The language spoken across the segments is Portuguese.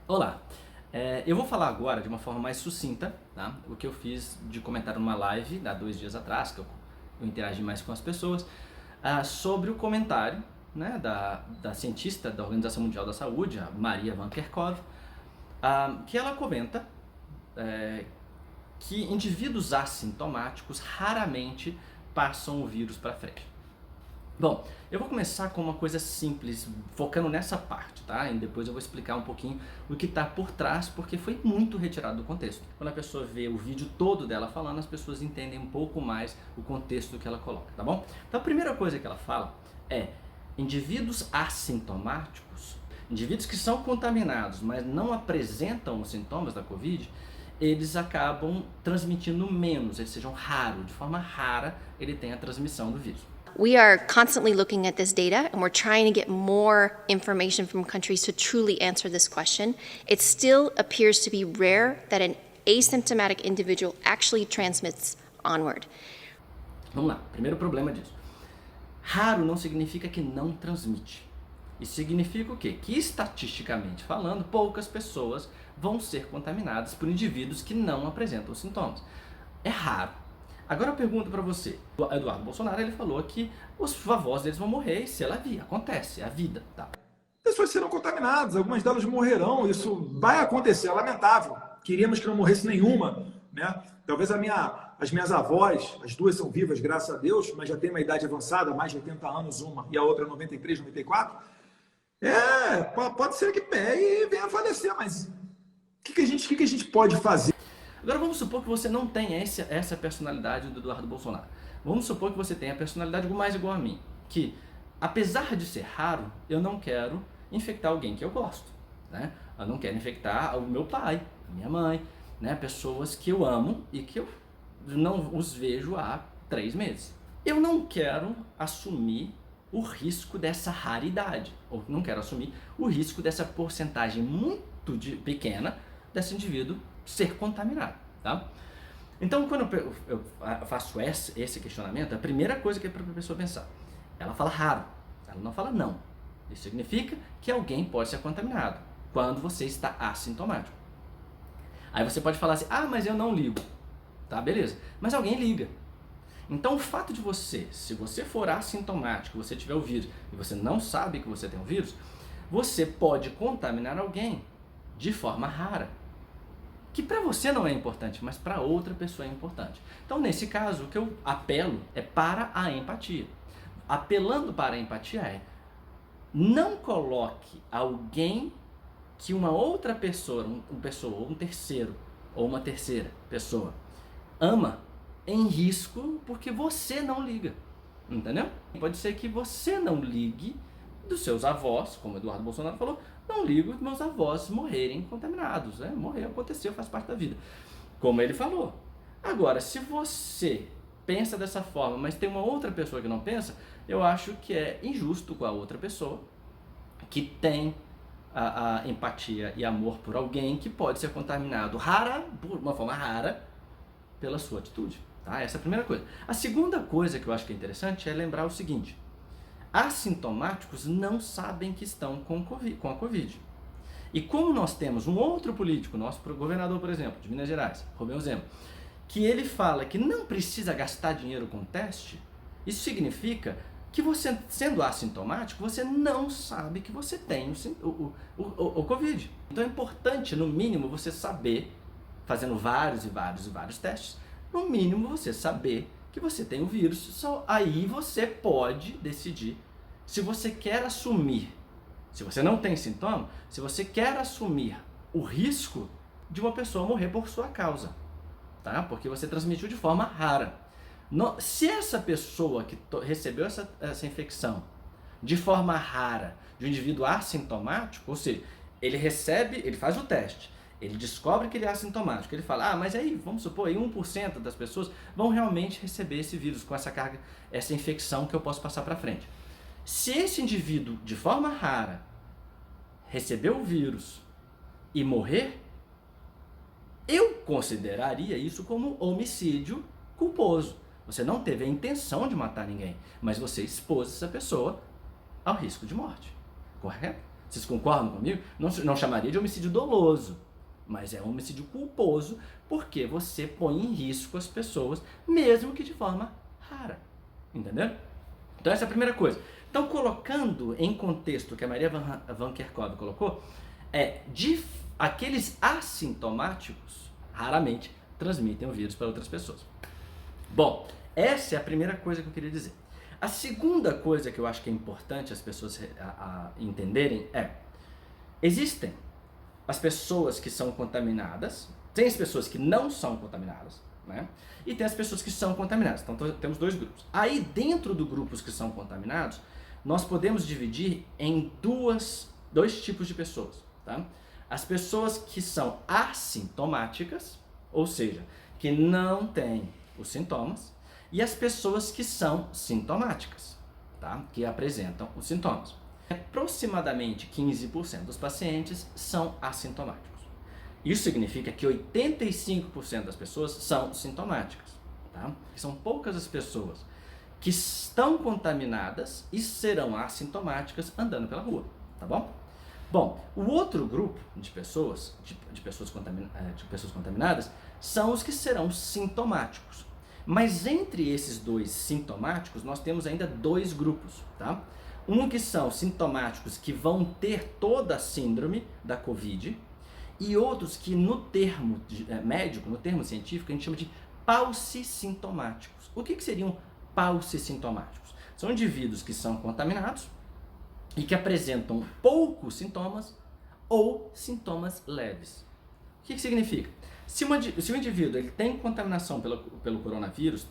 Olá, eu vou falar agora de uma forma mais sucinta, tá? O que eu fiz de comentário numa live há 2 dias atrás, que eu interagi mais com as pessoas, sobre o comentário, né, da cientista da Organização Mundial da Saúde, a Maria Van Kerkhove, que ela comenta que indivíduos assintomáticos raramente passam o vírus para frente. Bom, eu vou começar com uma coisa simples, focando nessa parte, tá? E depois eu vou explicar um pouquinho o que está por trás, porque foi muito retirado do contexto. Quando a pessoa vê o vídeo todo dela falando, as pessoas entendem um pouco mais o contexto que ela coloca, tá bom? Então a primeira coisa que ela fala é: indivíduos assintomáticos, indivíduos que são contaminados, mas não apresentam os sintomas da Covid, eles acabam transmitindo menos, eles sejam raros, de forma rara ele tem a transmissão do vírus. We are constantly looking at this data and we're trying to get more information from countries to truly answer this question. It still appears to be rare that an asymptomatic individual actually transmits onward. Vamos lá, primeiro problema disso. Raro não significa que não transmite. Isso significa o quê? Que estatisticamente falando, poucas pessoas vão ser contaminadas por indivíduos que não apresentam sintomas. É raro. Agora eu pergunto para você, o Eduardo Bolsonaro ele falou que os avós deles vão morrer, e se ela vir, acontece, é a vida, tá? Pessoas serão contaminadas, algumas delas morrerão, isso vai acontecer, é lamentável. Queríamos que não morresse nenhuma, né? Talvez as minhas avós, as duas são vivas, graças a Deus, mas já tem uma idade avançada, mais de 80 anos uma, e a outra 93, 94. Pode ser que pegue e venha a falecer, mas o que a gente pode fazer? Agora vamos supor que você não tenha essa personalidade do Eduardo Bolsonaro. Vamos supor que você tenha a personalidade mais igual a mim, que apesar de ser raro, eu não quero infectar alguém que eu gosto, né? Eu não quero infectar o meu pai, a minha mãe, né? Pessoas que eu amo e que eu não os vejo há 3 meses. Eu não quero assumir o risco dessa raridade, ou não quero assumir o risco dessa porcentagem muito pequena desse indivíduo ser contaminado, tá? Então, quando eu faço esse questionamento, a primeira coisa que é para a pessoa pensar, ela fala raro, ela não fala não. Isso significa que alguém pode ser contaminado quando você está assintomático. Aí você pode falar assim, mas eu não ligo, tá? Beleza, mas alguém liga. Então, o fato de você, se você for assintomático, você tiver o vírus e você não sabe que você tem o vírus, você pode contaminar alguém de forma rara, que para você não é importante, mas para outra pessoa é importante. Então, nesse caso, o que eu apelo é para a empatia. Apelando para a empatia não coloque alguém que uma outra pessoa, ou um terceiro, ou uma terceira pessoa ama em risco porque você não liga, entendeu? Pode ser que você não ligue dos seus avós, como o Eduardo Bolsonaro falou, não ligo dos meus avós morrerem contaminados, né? Morrer aconteceu, faz parte da vida, como ele falou. Agora, se você pensa dessa forma, mas tem uma outra pessoa que não pensa, eu acho que é injusto com a outra pessoa que tem a empatia e amor por alguém que pode ser contaminado por uma forma rara pela sua atitude, tá? Essa é a primeira coisa. A segunda coisa que eu acho que é interessante é lembrar o seguinte: assintomáticos não sabem que estão com a Covid. E como nós temos um outro político, nosso governador, por exemplo, de Minas Gerais, Romeu Zema, que ele fala que não precisa gastar dinheiro com teste, isso significa que você, sendo assintomático, você não sabe que você tem o Covid. Então é importante, no mínimo, você saber, fazendo vários e vários e vários testes, no mínimo você saber que você tem o vírus, só aí você pode decidir se você quer assumir, se você não tem sintoma, se você quer assumir o risco de uma pessoa morrer por sua causa, tá? Porque você transmitiu de forma rara. Se essa pessoa que recebeu essa infecção de forma rara, de um indivíduo assintomático, ou seja, ele faz o teste, ele descobre que ele é assintomático, ele fala, mas aí, vamos supor, aí 1% das pessoas vão realmente receber esse vírus com essa carga, essa infecção que eu posso passar para frente. Se esse indivíduo, de forma rara, recebeu o vírus e morrer, eu consideraria isso como homicídio culposo. Você não teve a intenção de matar ninguém, mas você expôs essa pessoa ao risco de morte, correto? Vocês concordam comigo? Não chamaria de homicídio doloso, mas é um homicídio culposo porque você põe em risco as pessoas, mesmo que de forma rara. Entendeu? Então essa é a primeira coisa. Então, colocando em contexto o que a Maria Van Kerkhove colocou, aqueles assintomáticos raramente transmitem o vírus para outras pessoas. Bom, essa é a primeira coisa que eu queria dizer. A segunda coisa que eu acho que é importante as pessoas entenderem existem as pessoas que são contaminadas, tem as pessoas que não são contaminadas, né? E tem as pessoas que são contaminadas. Então temos dois grupos. Aí dentro dos grupos que são contaminados, nós podemos dividir em dois tipos de pessoas, tá? As pessoas que são assintomáticas, ou seja, que não têm os sintomas, e as pessoas que são sintomáticas, tá? Que apresentam os sintomas. Aproximadamente 15% dos pacientes são assintomáticos. Isso significa que 85% das pessoas são sintomáticas, tá? São poucas as pessoas que estão contaminadas e serão assintomáticas andando pela rua, tá bom? Bom, o outro grupo de pessoas, de pessoas contaminadas, são os que serão sintomáticos. Mas entre esses dois sintomáticos, nós temos ainda dois grupos, tá? Um que são sintomáticos que vão ter toda a síndrome da Covid e outros que no termo médico, no termo científico, a gente chama de paucissintomáticos. O que seriam paucissintomáticos? São indivíduos que são contaminados e que apresentam poucos sintomas ou sintomas leves. O que significa? Se o indivíduo ele tem contaminação pelo coronavírus,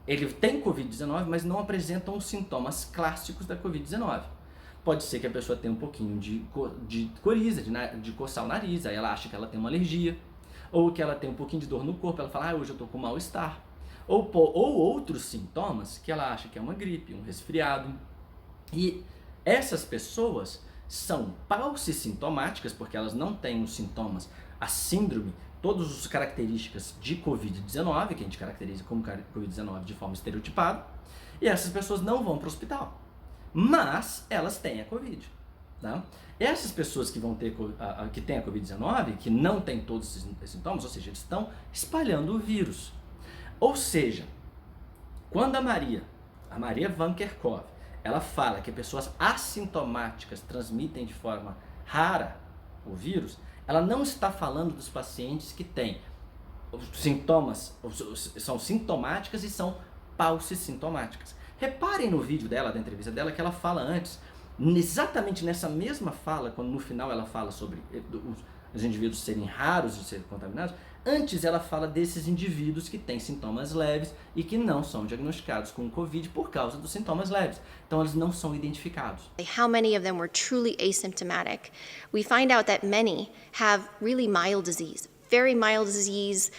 ele tem Covid-19, mas não apresentam os sintomas clássicos da Covid-19. Pode ser que a pessoa tenha um pouquinho de coriza, de coçar o nariz, aí ela acha que ela tem uma alergia, ou que ela tem um pouquinho de dor no corpo, ela fala, hoje eu estou com mal-estar. Ou outros sintomas que ela acha que é uma gripe, um resfriado. E essas pessoas são paucissintomáticas, porque elas não têm os sintomas, a síndrome, todas as características de Covid-19, que a gente caracteriza como Covid-19 de forma estereotipada, e essas pessoas não vão para o hospital, mas elas têm a Covid. Tá? Essas pessoas que que têm a Covid-19, que não têm todos esses sintomas, ou seja, eles estão espalhando o vírus. Ou seja, quando a Maria Van Kerkhove, ela fala que pessoas assintomáticas transmitem de forma rara o vírus, ela não está falando dos pacientes que têm sintomas, são sintomáticas e são paucissintomáticas. Reparem no vídeo dela, da entrevista dela, que ela fala antes, exatamente nessa mesma fala, quando no final ela fala sobre os indivíduos serem raros de serem contaminados, antes ela fala desses indivíduos que têm sintomas leves e que não são diagnosticados com Covid por causa dos sintomas leves. Então eles não são identificados. How many of them were truly asymptomatic? We find out that many have really mild disease, very mild disease.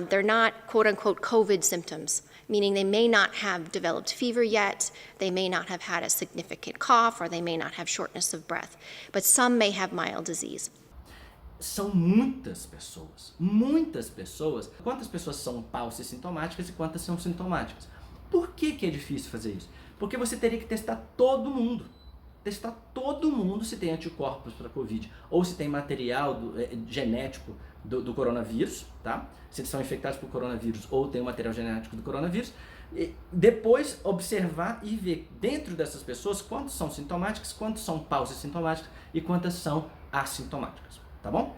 They're not quote unquote COVID symptoms, meaning they may not have developed fever yet, they may not have had a significant cough, or they may not have shortness of breath, but some may have mild disease. São muitas pessoas. Muitas pessoas. Quantas pessoas são paucissintomáticas e quantas são sintomáticas? Por que é difícil fazer isso? Porque você teria que testar todo mundo. Testar todo mundo se tem anticorpos para Covid ou se tem material genético do coronavírus, tá? Se eles são infectados por coronavírus ou tem o material genético do coronavírus. E depois observar e ver dentro dessas pessoas quantos são sintomáticas, quantos são paucissintomáticas e quantas são assintomáticas. Tá bom?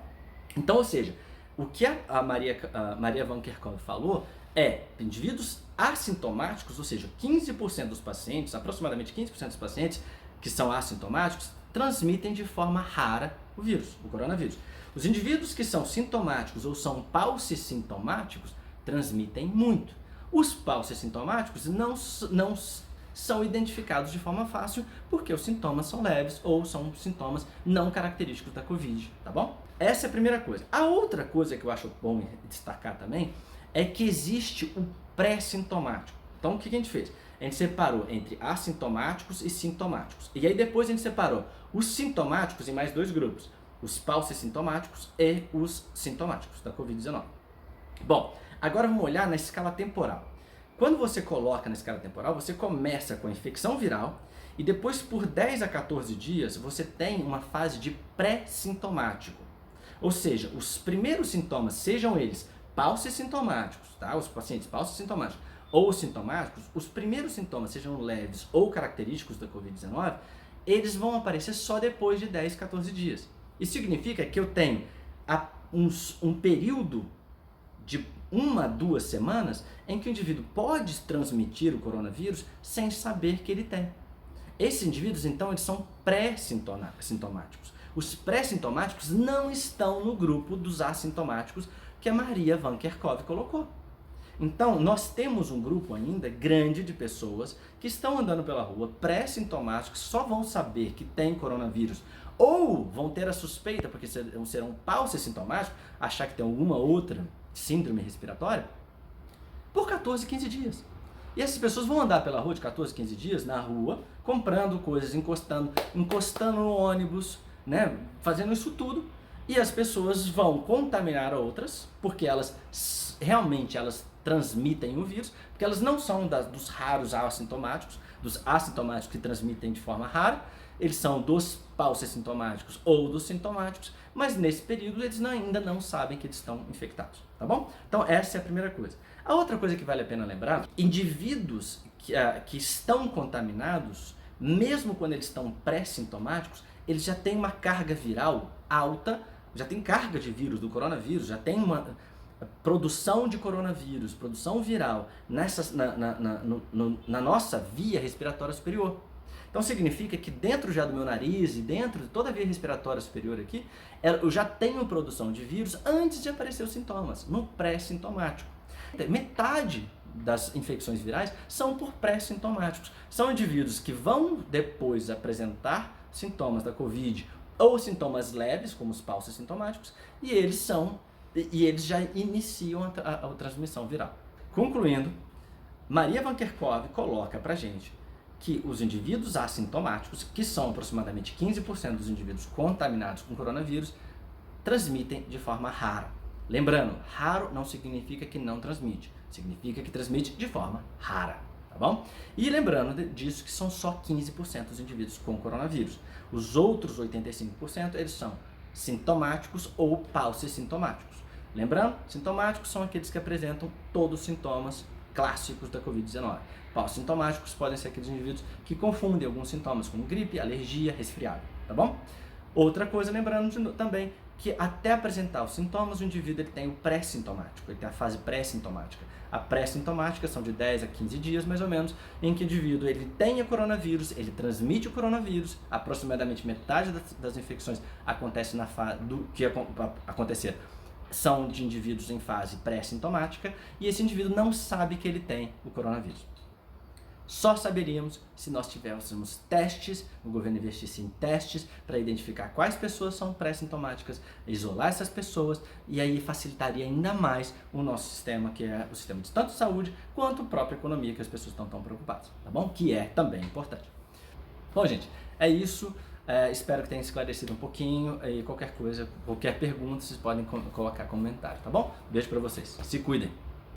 Então, ou seja, o que a Maria Van Kerkhove falou é indivíduos assintomáticos, ou seja, 15% dos pacientes, aproximadamente 15% dos pacientes que são assintomáticos, transmitem de forma rara o vírus, o coronavírus. Os indivíduos que são sintomáticos ou são paucissintomáticos transmitem muito. Os paucissintomáticos não são identificados de forma fácil porque os sintomas são leves ou são sintomas não característicos da Covid, tá bom? Essa é a primeira coisa. A outra coisa que eu acho bom destacar também é que existe o pré-sintomático. Então, o que a gente fez? A gente separou entre assintomáticos e sintomáticos. E aí depois a gente separou os sintomáticos em mais dois grupos, os paucissintomáticos e os sintomáticos da Covid-19. Bom, agora vamos olhar na escala temporal. Quando você coloca na escala temporal, você começa com a infecção viral e depois por 10 a 14 dias você tem uma fase de pré-sintomático. Ou seja, os primeiros sintomas, sejam eles paucissintomáticos, tá? Os pacientes paucissintomáticos ou sintomáticos, os primeiros sintomas, sejam leves ou característicos da Covid-19, eles vão aparecer só depois de 10, 14 dias. Isso significa que eu tenho um período de 1 a 2 semanas em que o indivíduo pode transmitir o coronavírus sem saber que ele tem. Esses indivíduos, então, eles são pré-sintomáticos. Os pré-sintomáticos não estão no grupo dos assintomáticos que a Maria Van Kerkhove colocou. Então, nós temos um grupo ainda grande de pessoas que estão andando pela rua, pré-sintomáticos, só vão saber que tem coronavírus ou vão ter a suspeita, porque serão paucissintomáticos, achar que tem alguma outra síndrome respiratória, por 14, 15 dias. E essas pessoas vão andar pela rua de 14, 15 dias, na rua, comprando coisas, encostando no ônibus, né, fazendo isso tudo, e as pessoas vão contaminar outras, porque elas realmente transmitem o vírus, porque elas não são dos raros assintomáticos, dos assintomáticos que transmitem de forma rara, eles são dos paucissintomáticos ou dos sintomáticos, mas nesse período eles ainda não sabem que eles estão infectados, tá bom? Então essa é a primeira coisa. A outra coisa que vale a pena lembrar, indivíduos que estão contaminados, mesmo quando eles estão pré-sintomáticos, eles já têm uma carga viral alta, já tem carga de vírus, do coronavírus, já tem uma produção de coronavírus, produção viral na nossa via respiratória superior. Então significa que dentro já do meu nariz e dentro de toda a via respiratória superior aqui, eu já tenho produção de vírus antes de aparecer os sintomas, no pré-sintomático. Metade das infecções virais são por pré-sintomáticos. São indivíduos que vão depois apresentar sintomas da Covid ou sintomas leves, como os paucissintomáticos, e eles já iniciam a transmissão viral. Concluindo, Maria Van Kerkhove coloca pra gente que os indivíduos assintomáticos, que são aproximadamente 15% dos indivíduos contaminados com coronavírus, transmitem de forma rara. Lembrando, raro não significa que não transmite, significa que transmite de forma rara, tá bom? E lembrando disso que são só 15% dos indivíduos com coronavírus. Os outros 85% eles são sintomáticos ou paucissintomáticos. Lembrando, sintomáticos são aqueles que apresentam todos os sintomas clássicos da Covid-19. Paucissintomáticos podem ser aqueles indivíduos que confundem alguns sintomas como gripe, alergia, resfriado, tá bom? Outra coisa, lembrando também que até apresentar os sintomas, o indivíduo ele tem o pré-sintomático, ele tem a fase pré-sintomática. A pré-sintomática são de 10 a 15 dias, mais ou menos, em que o indivíduo ele tem o coronavírus, ele transmite o coronavírus, aproximadamente metade das infecções acontece na fase do que acontecer são de indivíduos em fase pré-sintomática e esse indivíduo não sabe que ele tem o coronavírus. Só saberíamos se nós tivéssemos testes, o governo investisse em testes para identificar quais pessoas são pré-sintomáticas, isolar essas pessoas e aí facilitaria ainda mais o nosso sistema, que é o sistema de tanto saúde quanto a própria economia que as pessoas estão tão preocupadas, tá bom? Que é também importante. Bom, gente, é isso. Espero que tenha esclarecido um pouquinho e qualquer coisa, qualquer pergunta, vocês podem colocar comentário, tá bom? Beijo pra vocês. Se cuidem.